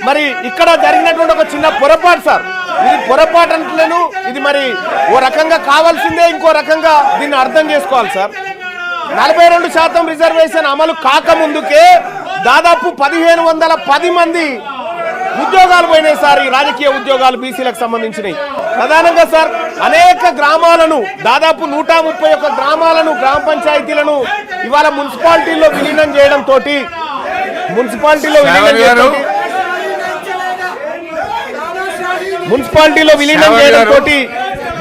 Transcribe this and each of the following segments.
మరి ఇక్కడ జరిగినటువంటి ఒక చిన్న పొరపాటు సార్. ఇది పొరపాటు అంటలేను, ఇది మరి ఓ రకంగా కావాల్సిందే, ఇంకో రకంగా దీన్ని అర్థం చేసుకోవాలి సార్. 42% రిజర్వేషన్ అమలు కాకముందుకే దాదాపు 1510 మంది ఉద్యోగాలు పోయినాయి సార్. ఈ రాజకీయ ఉద్యోగాలు బీసీలకు సంబంధించినవి ప్రధానంగా సార్. అనేక గ్రామాలను, దాదాపు 131 గ్రామాలను, గ్రామ పంచాయతీలను ఇవాళ మున్సిపాలిటీల్లో విలీనం చేయడంతో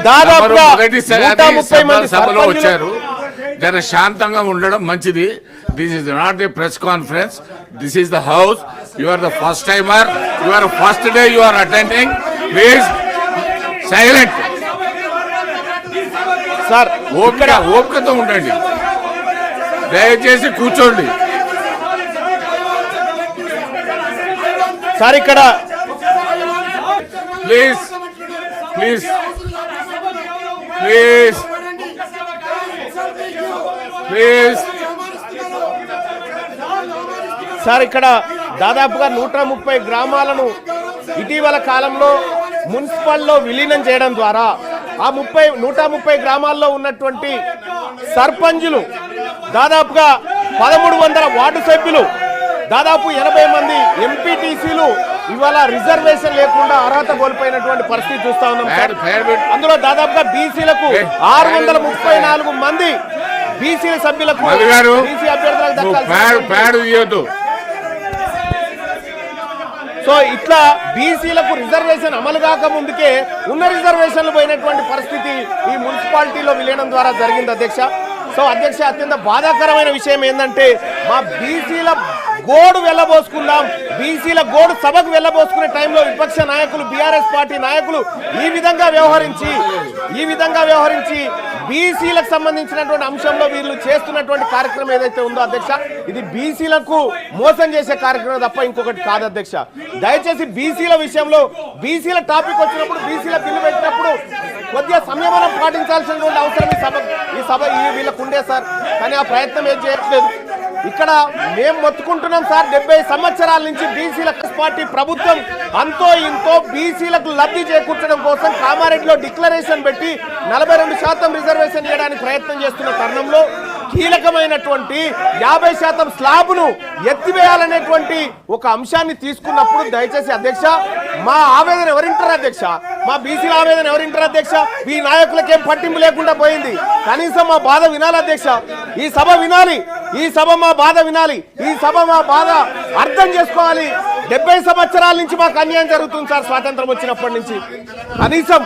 దాదాపుగా 130 మంది సభలో వచ్చారు. జర శాంతంగా ఉండడం మంచిది. This is not a press conference, this is the house. You are the first timer, you are first day you are attending. Please silent sir. ఓపికతో ఉండండి, దయచేసి కూర్చోండి సార్. ఇక్కడ please please please please sir, ఇక్కడ దాదాపుగా 130 గ్రామాలను ఇటీవల కాలంలో మున్సిపల్లో విలీనం చేయడం ద్వారా ఆ 130 గ్రామాల్లో ఉన్నటువంటి సర్పంచులు, దాదాపుగా 1300 వార్డు సభ్యులు, దాదాపు 80 మంది ఎంపీటీసీలు ఇవాళ రిజర్వేషన్ లేకుండా అర్హత కోల్పోయినటువంటి పరిస్థితి చూస్తా ఉన్నాం. అందులో దాదాపుగా బీసీలకు 634 మంది బీసీల సభ్యులకు, బీసీ అభ్యర్థులకు దక్కాలి. సో ఇట్లా బీసీలకు రిజర్వేషన్ అమలు కాక ముందుకే ఉన్న రిజర్వేషన్లు పోయినటువంటి పరిస్థితి ఈ మున్సిపాలిటీలో విలీనం ద్వారా జరిగింది అధ్యక్ష. సో అధ్యక్ష, అత్యంత బాధాకరమైన విషయం ఏంటంటే మా బీసీల గోడు వెళ్ళబోసుకుందాం, బీసీల గోడు సభకు వెళ్ళబోసుకునే టైంలో విపక్ష నాయకులు, బీఆర్ఎస్ పార్టీ నాయకులు ఈ విధంగా వ్యవహరించి బీసీలకు సంబంధించినటువంటి అంశంలో వీళ్ళు చేస్తున్నటువంటి కార్యక్రమం ఏదైతే ఉందో అధ్యక్ష, ఇది బీసీలకు మోసం చేసే కార్యక్రమం తప్ప ఇంకొకటి కాదు అధ్యక్ష. దయచేసి బీసీల విషయంలో, బీసీల టాపిక్ వచ్చినప్పుడు, బీసీల బిల్లు పెట్టినప్పుడు కొద్దిగా సంయమనం పాటించాల్సినటువంటి అవసరం ఈ సభ వీళ్ళకు ఉండే సార్. కానీ ఆ ప్రయత్నం ఏం చేయట్లేదు. ఇక్కడ మేము మొత్తుకుంటున్నాం సార్, 70 సంవత్సరాల నుంచి బీసీల పార్టీ ప్రభుత్వం అంతో ఇంతో బీసీలకు లబ్ధి చేకూర్చడం కోసం కామారెడ్డిలో డిక్లరేషన్ పెట్టి 42% రిజర్వేషన్ ఇవ్వడానికి ప్రయత్నం చేస్తున్న తరుణంలో కీలకమైనటువంటి 50% స్లాబ్ను ఎత్తివేయాలనేటువంటి ఒక అంశాన్ని తీసుకున్నప్పుడు దయచేసి అధ్యక్ష, మా ఆవేదన ఎవరింటారు అధ్యక్ష? మా బీసీల ఆవేదన ఎవరింటారు అధ్యక్ష? ఈ నాయకులకేం పట్టింపు లేకుండా పోయింది. కనీసం మా బాధ వినాలి అధ్యక్ష. ఈ సభ వినాలి, ఈ సభ మా బాధ వినాలి, ఈ సభ మా బాధ అర్థం చేసుకోవాలి. 70 సంవత్సరాల నుంచి మాకు అన్యాయం జరుగుతుంది సార్. స్వాతంత్రం వచ్చినప్పటి నుంచి కనీసం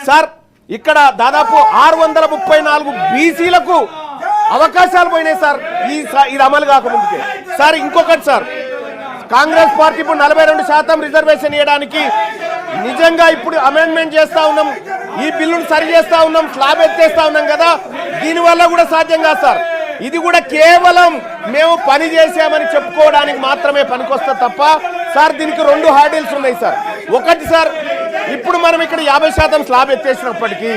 సార్ ఇక్కడ దాదాపు 634 బీసీలకు అవకాశాలు పోయినాయి సార్ ఇది అమలు కాకముందుకే. సార్ ఇంకొకటి సార్, కాంగ్రెస్ పార్టీ ఇప్పుడు 42% రిజర్వేషన్ ఇవ్వడానికి నిజంగా ఇప్పుడు అమెండ్మెంట్ చేస్తా ఉన్నాం, ఈ బిల్లును సరి చేస్తా ఉన్నాం, స్లాబ్ ఎత్తేస్తా ఉన్నాం కదా, దీనివల్ల కూడా సాధ్యం కాదు సార్. ఇది కూడా కేవలం మేము పని చేసామని చెప్పుకోవడానికి మాత్రమే పనికొస్తుంది తప్ప సార్ దీనికి 2 హార్డిల్స్ ఉన్నాయి సార్. ఒకటి సార్, ఇప్పుడు మనం ఇక్కడ 50% స్లాబ్ ఎత్తేసినప్పటికీ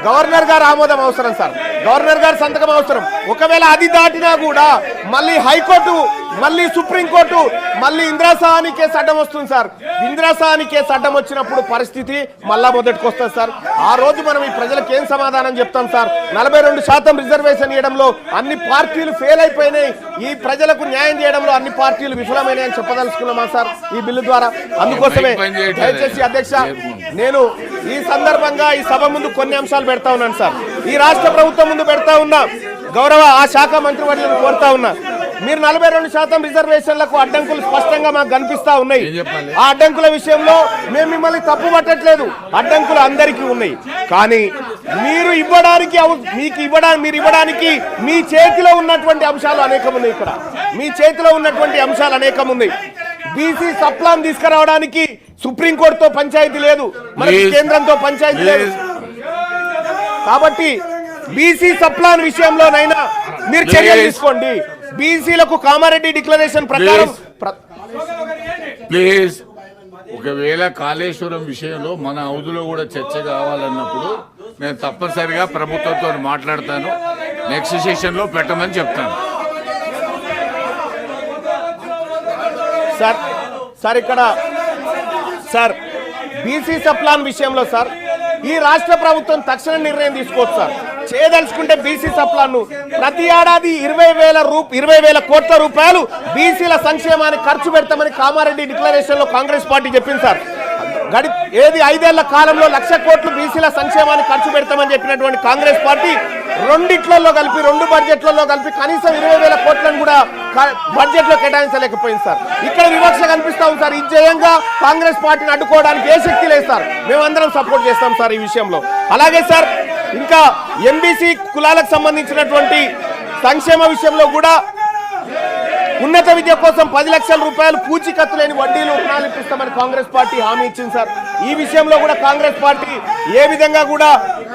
గవర్నర్ గారు ఆమోదం అవసరం సార్, గవర్నర్ గారు సంతకం అవసరం. ఒకవేళ అది దాటినా కూడా మళ్ళీ హైకోర్టు, మళ్ళీ సుప్రీంకోర్టు, మళ్ళీ ఇందిరా సహాని కేసు అడ్డం వస్తుంది సార్. ఇందిరా సహాని కేసు అడ్డం వచ్చినప్పుడు పరిస్థితి మళ్ళా మొదటికి వస్తుంది సార్. ఆ రోజు మనం ఈ ప్రజలకు ఏం సమాధానం చెప్తాం సార్? 42% రిజర్వేషన్ ఇవ్వడంలో అన్ని పార్టీలు ఫెయిల్ అయిపోయినాయి, ఈ ప్రజలకు న్యాయం చేయడంలో అన్ని పార్టీలు విఫలమైనాయి అని చెప్పదలుచుకున్నామా సార్ ఈ బిల్లు ద్వారా? అందుకోసమే దయచేసి అధ్యక్ష, నేను ఈ సందర్భంగా ఈ సభ ముందు కొన్ని అంశాలు పెడతా ఉన్నాను సార్. ఈ రాష్ట్ర ప్రభుత్వం ముందు పెడతా ఉన్నా, గౌరవ ఆ శాఖ మంత్రివర్యులను కోరుతా ఉన్నా, మీరు 42% రిజర్వేషన్లకు అడ్డంకులు స్పష్టంగా మాకు కనిపిస్తా ఉన్నాయి. ఆ అడ్డంకుల విషయంలో మేము మిమ్మల్ని తప్పు పట్టట్లేదు, అడ్డంకులు అందరికీ ఉన్నాయి. కానీ మీరు ఇవ్వడానికి మీ చేతిలో ఉన్నటువంటి అంశాలు అనేకం ఉన్నాయి. ఇక్కడ మీ చేతిలో ఉన్నటువంటి అంశాలు అనేకం ఉన్నాయి. బీసీ సప్లాన్ తీసుకురావడానికి సుప్రీంకోర్టుతో పంచాయతీ లేదు, మనకి కేంద్రంతో పంచాయతీ లేదు. కాబట్టి బీసీ సప్లాన్ విషయంలోనైనా మీరు చర్యలు తీసుకోండి. బీసీలకు కామారెడ్డి డిక్లరేషన్ ప్రకారం ప్లీజ్, ఒకవేళ కాళేశ్వరం విషయంలో మన హౌదులో కూడా చర్చ కావాలన్నప్పుడు నేను తప్పనిసరిగా ప్రభుత్వంతో మాట్లాడతాను, నెక్స్ట్ సెషన్ లో పెట్టమని చెప్తాను. సార్ ఇక్కడ సార్ బీసీ సప్లాన్ విషయంలో సార్ ఈ రాష్ట్ర ప్రభుత్వం తక్షణ నిర్ణయం తీసుకోవచ్చు సార్. చేయదలుచుకుంటే బీసీ సప్లాన్ను ప్రతి ఏడాది 20,000 కోట్ల రూపాయలు బీసీల సంక్షేమానికి ఖర్చు పెడతామని కామారెడ్డి డిక్లరేషన్ లో కాంగ్రెస్ పార్టీ చెప్పింది సార్. 5 ఏళ్ల కాలంలో 1,00,000 కోట్లు బీసీల సంక్షేమానికి ఖర్చు పెడతామని చెప్పినటువంటి కాంగ్రెస్ పార్టీ రెండు బడ్జెట్లలో కలిపి కనీసం 20,000 కోట్లను కూడా బడ్జెట్ లో కేటాయించలేకపోయింది సార్. ఇక్కడ వివక్ష కనిపిస్తా ఉంది సార్. ఇది జయంగా కాంగ్రెస్ పార్టీని అడ్డుకోవడానికి ఏ శక్తి లేదు సార్. మేమందరం సపోర్ట్ చేస్తాం సార్ ఈ విషయంలో. అలాగే సార్ ఇంకా ఎంబీసీ కులాలకు సంబంధించినటువంటి సంక్షేమ విషయంలో కూడా ఉన్నత విద్య కోసం 10 లక్షల రూపాయలు పూచీకత్తు లేని వడ్డీలు రుణాలు ఇప్పిస్తామని కాంగ్రెస్ పార్టీ హామీ ఇచ్చింది సార్. ఈ విషయంలో కూడా కాంగ్రెస్ పార్టీ ఏ విధంగా కూడా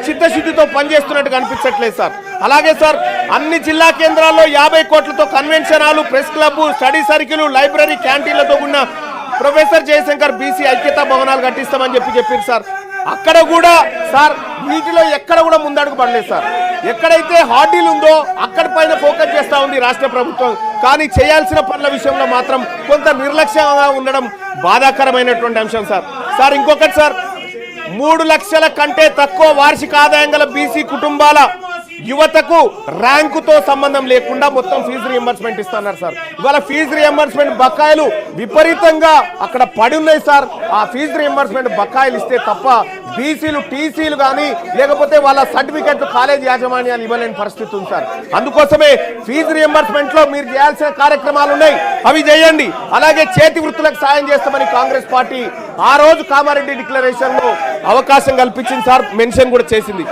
చిత్తశుద్ధితో పనిచేస్తున్నట్టు కనిపించట్లేదు సార్. అలాగే సార్ అన్ని జిల్లా కేంద్రాల్లో 50 కోట్లతో convention hall, press club, study circle, library, క్యాంటీన్లతో ఉన్న ప్రొఫెసర్ జయశంకర్ బీసీ ఐక్యతా భవనాలు కట్టిస్తామని చెప్పారు సార్. అక్కడ కూడా సార్ వీటిలో ఎక్కడ కూడా ముందడుగు పడలేదు సార్. ఎక్కడైతే హార్డీలు ఉందో అక్కడ పైన ఫోకస్ చేస్తూ ఉంది రాష్ట్ర ప్రభుత్వం. కానీ చేయాల్సిన పనుల విషయంలో మాత్రం కొంత నిర్లక్ష్యంగా ఉండడం బాధాకరమైనటువంటి అంశం సార్. సార్ ఇంకొకటి సార్ 3 లక్షల కంటే తక్కువ వార్షిక ఆదాయం గల బీసీ కుటుంబాల యువతకు ర్యాంకుతో సంబంధం లేకుండా మొత్తం ఫీజు రియంబర్స్మెంట్ ఇస్తున్నారు సార్. ఇవాళ ఫీజు రియంబర్స్మెంట్ బకాయిలు విపరీతంగా అక్కడ పడి ఉన్నాయి సార్. ఆ ఫీజు రియంబర్స్మెంట్ బకాయిలు ఇస్తే తప్ప బీసీలు టీసీలు కానీ లేకపోతే వాళ్ళ సర్టిఫికెట్లు కాలేజ్ యాజమాన్యాలు ఇవ్వలేని పరిస్థితి ఉంది సార్. అందుకోసమే ఫీజు రియంబర్స్మెంట్ లో మీరు చేయాల్సిన కార్యక్రమాలు ఉన్నాయి, అవి చేయండి. అలాగే చేతి వృత్తులకు సాయం చేస్తామని కాంగ్రెస్ పార్టీ ఆ రోజు కామారెడ్డి డిక్లరేషన్ లో అవకాశం కల్పించింది సార్. మెన్షన్ కూడా చేసింది.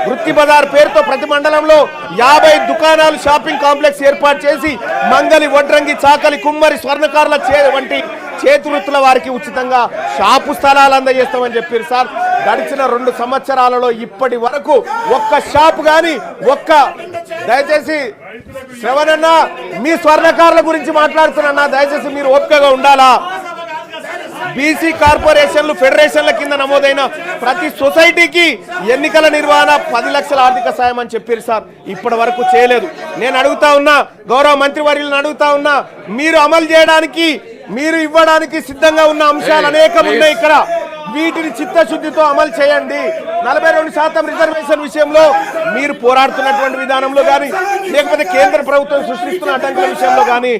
వృత్తి బజార్ పేరుతో ప్రతి మండలంలో 50 దుకాణాలు, షాపింగ్ కాంప్లెక్స్ ఏర్పాటు చేసి మంగలి, వడ్రంగి, చాకలి, కుమ్మరి, స్వర్ణకారుల వంటి చేతి వృత్తుల వారికి ఉచితంగా షాపు స్థలాలు అందజేస్తామని చెప్పారు సార్. గడిచిన 2 సంవత్సరాలలో ఇప్పటి వరకు ఒక్క షాప్ కానీ దయచేసి శ్రవణన్న మీ స్వర్ణకారుల గురించి మాట్లాడుతున్నా, దయచేసి మీరు ఓపికగా ఉండాలా. బీసీ కార్పొరేషన్లు, ఫెడరేషన్ల కింద నమోదైన ప్రతి సొసైటీకి ఎన్నికల నిర్వహణ 10 లక్షల ఆర్థిక సాయం అని చెప్పారు సార్. ఇప్పటి వరకు చేయలేదు. నేను అడుగుతా ఉన్నా, గౌరవ మంత్రివర్యులను అడుగుతా ఉన్నా, మీరు అమలు చేయడానికి, మీరు ఇవ్వడానికి సిద్ధంగా ఉన్న అంశాలు అనేకం ఉన్నాయి ఇక్కడ. వీటిని చిత్తశుద్ధితో అమలు చేయండి. 42% రిజర్వేషన్ విషయంలో మీరు పోరాడుతున్నటువంటి విధానంలో కానీ లేకపోతే కేంద్ర ప్రభుత్వం సృష్టిస్తున్న అడ్డంకుల విషయంలో కానీ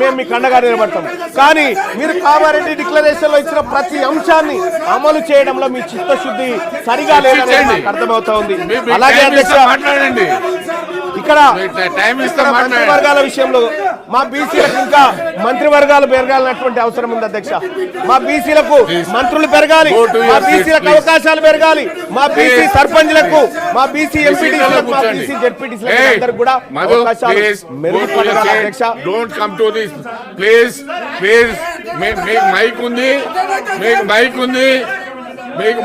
మేము మీకు అండగా నిలబడతాం. కానీ మీరు కామారెడ్డి డిక్లరేషన్ లో ఇచ్చిన ప్రతి అంశాన్ని అమలు చేయడంలో మీ చిత్తశుద్ధి సరిగా లేదని నాకు అర్థమవుతా ఉంది. అలాగే అధ్యక్ష ఇక్కడ మంత్రివర్గాల విషయంలో మా బీసీలకు ఇంకా మంత్రివర్గాలు పెరగాలన్నటువంటి అవసరం ఉంది అధ్యక్ష. మా బీసీలకు మంత్రులు పెరగాలి, మా బీసీలకు అవకాశాలు పెరగాలి, మా బీసీ సర్పంచ్లకు, మా బీసీ ఎంపీటీసీలకు, మా బీసీ జెడ్పీటీసీలకు అందరికి కూడా అవకాశాలు మెరుగుపడాలి అధ్యక్ష. Don't come to this please. మీకు మైక్ ఉంది, మీకు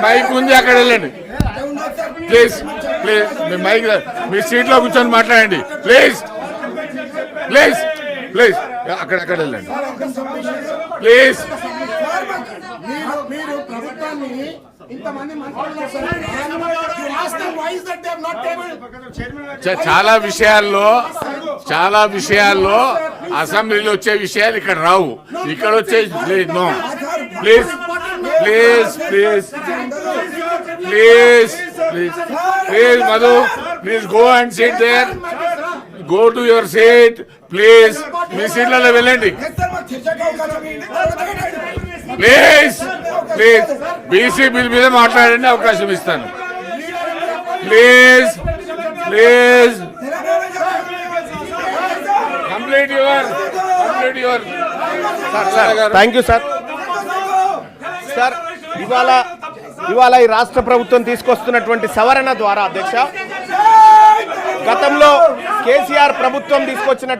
మైక్ ఉంది, అక్కడ వెళ్ళండి ప్లీజ్. మీ సీట్ లో కూర్చొని మాట్లాడండి ప్లీజ్. అక్కడ వెళ్ళండి ప్లీజ్. చాలా విషయాల్లో అసెంబ్లీలో వచ్చే విషయాలు ఇక్కడ రావు, ఇక్కడ వచ్చే no. Please Madhu, please go and sit there. Go to your seat please. మీ సీట్లలో వెళ్ళండి ప్లీజ్. బీసీ బిల్ మీద మాట్లాడండి, అవకాశం ఇస్తాను please. Complete your thank you sir. Sir ఇవాళ ఈ రాష్ట్ర ప్రభుత్వం తీసుకొస్తున్నటువంటి సవరణ ద్వారా అధ్యక్ష, గతంలో కేసీఆర్ ప్రభుత్వం తీసుకొచ్చిన